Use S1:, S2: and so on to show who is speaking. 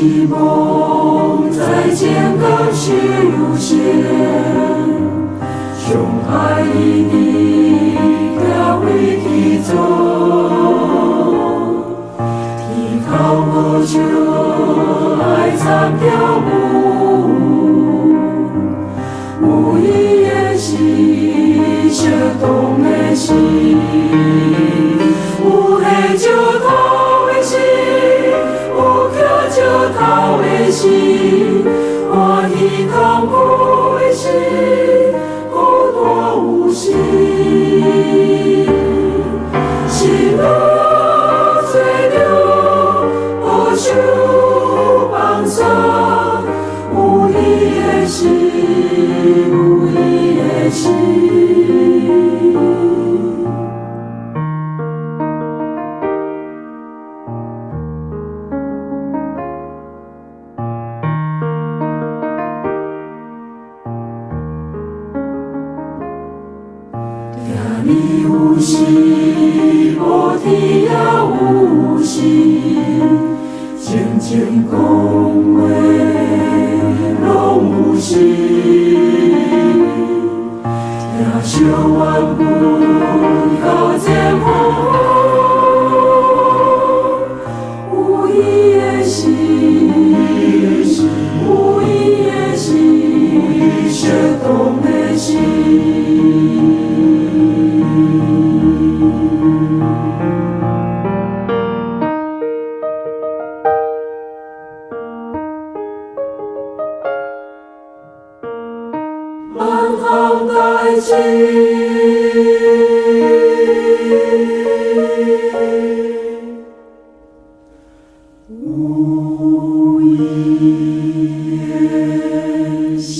S1: 希望再见更是如线，胸怀一地调为体重，提靠过去爱参跳舞，无意也是相同的心，有黑就头的心，有巧就头的心，我提靠过的心，孤单有心，心路最了，无想放松，有你的心，有你的心。你有心，无天也有心，静静讲话拢有心，听小缘分到前方，有伊的心，有伊的心，相同的心。万行代志。无言心。